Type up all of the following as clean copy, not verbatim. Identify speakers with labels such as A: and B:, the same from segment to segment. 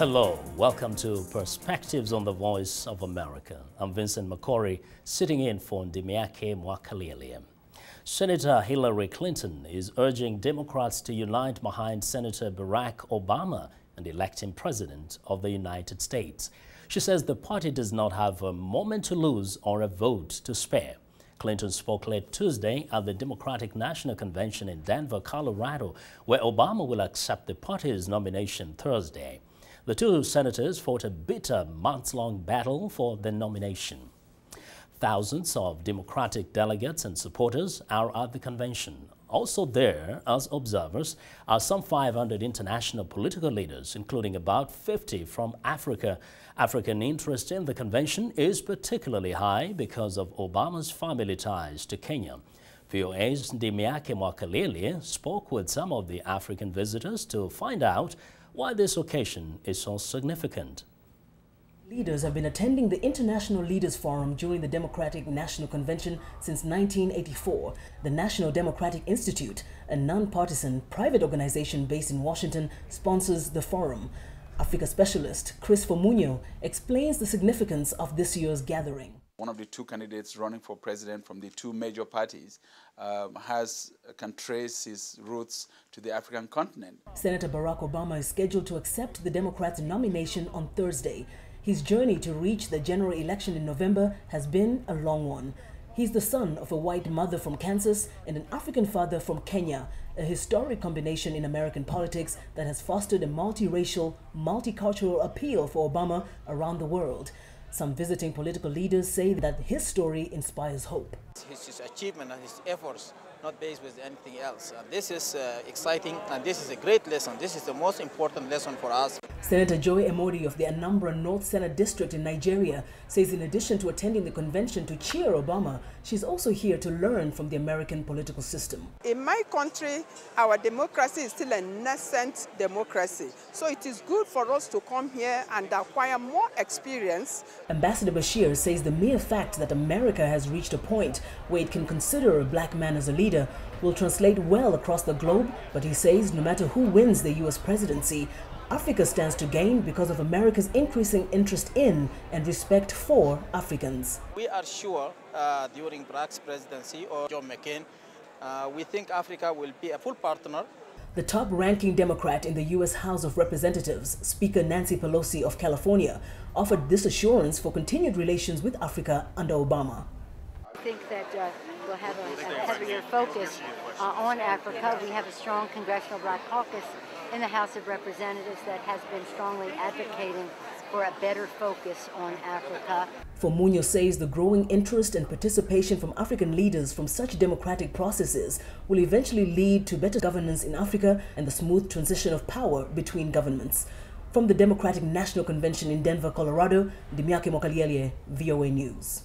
A: Hello, welcome to Perspectives on the Voice of America. I'm Vincent McCory, sitting in for Ndimiake Mwakalili. Senator Hillary Clinton is urging Democrats to unite behind Senator Barack Obama and elect him president of the United States. She says the party does not have a moment to lose or a vote to spare. Clinton spoke late Tuesday at the Democratic National Convention in Denver, Colorado, where Obama will accept the party's nomination Thursday. The two senators fought a bitter months-long battle for the nomination. Thousands of Democratic delegates and supporters are at the convention. Also there, as observers, are some 500 international political leaders, including about 50 from Africa. African interest in the convention is particularly high because of Obama's family ties to Kenya. VOA's Ndimiake Mwakalili spoke with some of the African visitors to find out why this occasion is so significant.
B: Leaders have been attending the International Leaders Forum during the Democratic National Convention since 1984. The National Democratic Institute, a non-partisan private organization based in Washington, sponsors the forum. Africa specialist Chris Fomunyo explains the significance of this year's gathering.
C: One of the two candidates running for president from the two major parties can trace his roots to the African continent.
B: Senator Barack Obama is scheduled to accept the Democrats' nomination on Thursday. His journey to reach the general election in November has been a long one. He's the son of a white mother from Kansas and an African father from Kenya, a historic combination in American politics that has fostered a multiracial, multicultural appeal for Obama around the world. Some visiting political leaders say that his story inspires hope.
D: His achievement and his efforts not based with anything else. This is exciting, and this is a great lesson. This is the most important lesson for us.
B: Senator Joy Emodi of the Anambra North Senate District in Nigeria says in addition to attending the convention to cheer Obama, she's also here to learn from the American political system.
E: In my country, our democracy is still a nascent democracy. So it is good for us to come here and acquire more experience.
B: Ambassador Bashir says the mere fact that America has reached a point where it can consider a black man as a leader will translate well across the globe, but he says no matter who wins the U.S. presidency, Africa stands to gain because of America's increasing interest in and respect for Africans.
D: We are sure during Barack's presidency or John McCain, we think Africa will be a full partner.
B: The top-ranking Democrat in the U.S. House of Representatives, Speaker Nancy Pelosi of California, offered this assurance for continued relations with Africa under Obama.
F: I think that we'll have a heavier focus on Africa. We have a strong Congressional Black Caucus in the House of Representatives that has been strongly advocating for a better focus on Africa.
B: Fomunyo says the growing interest and participation from African leaders from such democratic processes will eventually lead to better governance in Africa and the smooth transition of power between governments. From the Democratic National Convention in Denver, Colorado, Ndimiake Mwakalili, VOA News.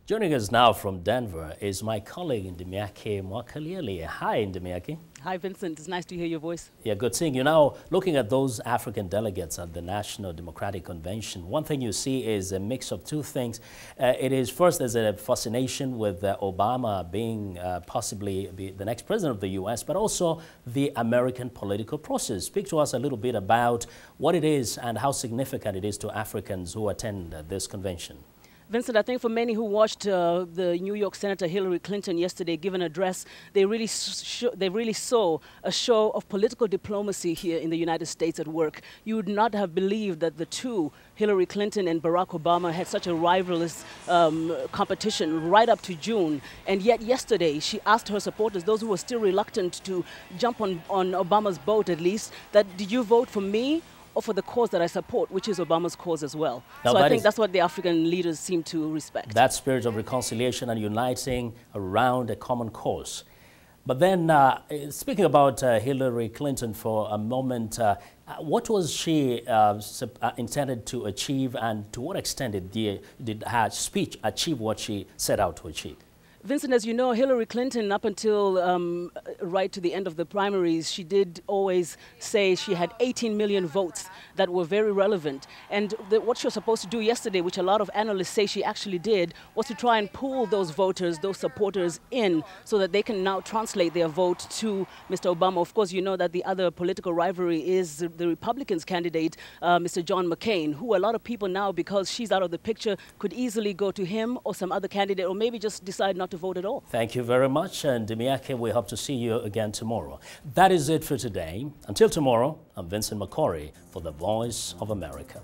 A: Joining us now from Denver is my colleague Ndimiake Mwakalili. Hi, Ndimiake.
G: Hi, Vincent. It's nice to hear your voice.
A: Yeah, good seeing you. Now, looking at those African delegates at the National Democratic Convention, one thing you see is a mix of two things. It is first, there's a fascination with Obama being possibly the next president of the U.S., but also the American political process. Speak to us a little bit about what it is and how significant it is to Africans who attend this convention.
G: Vincent, I think for many who watched the New York Senator Hillary Clinton yesterday give an address, they really saw a show of political diplomacy here in the United States at work. You would not have believed that the two, Hillary Clinton and Barack Obama, had such a rivalrous competition right up to June. And yet yesterday, she asked her supporters, those who were still reluctant to jump on Obama's boat at least, that did you vote for me or for the cause that I support, which is Obama's cause as well.
A: Now
G: so I think that's what the African leaders seem to respect.
A: That spirit of reconciliation and uniting around a common cause. But then, speaking about Hillary Clinton for a moment, what was she intended to achieve, and to what extent did her speech achieve what she set out to achieve?
G: Vincent, as you know, Hillary Clinton, up until right to the end of the primaries, she did always say she had 18 million votes that were very relevant. And what she was supposed to do yesterday, which a lot of analysts say she actually did, was to try and pull those voters, those supporters in so that they can now translate their vote to Mr. Obama. Of course, you know that the other political rivalry is the Republicans' candidate, Mr. John McCain, who a lot of people now, because she's out of the picture, could easily go to him or some other candidate, or maybe just decide not to vote at all.
A: Thank you very much. And Dimiake, we hope to see you again tomorrow. That is it for today. Until tomorrow, I'm Vincent McCory for the Voice of America.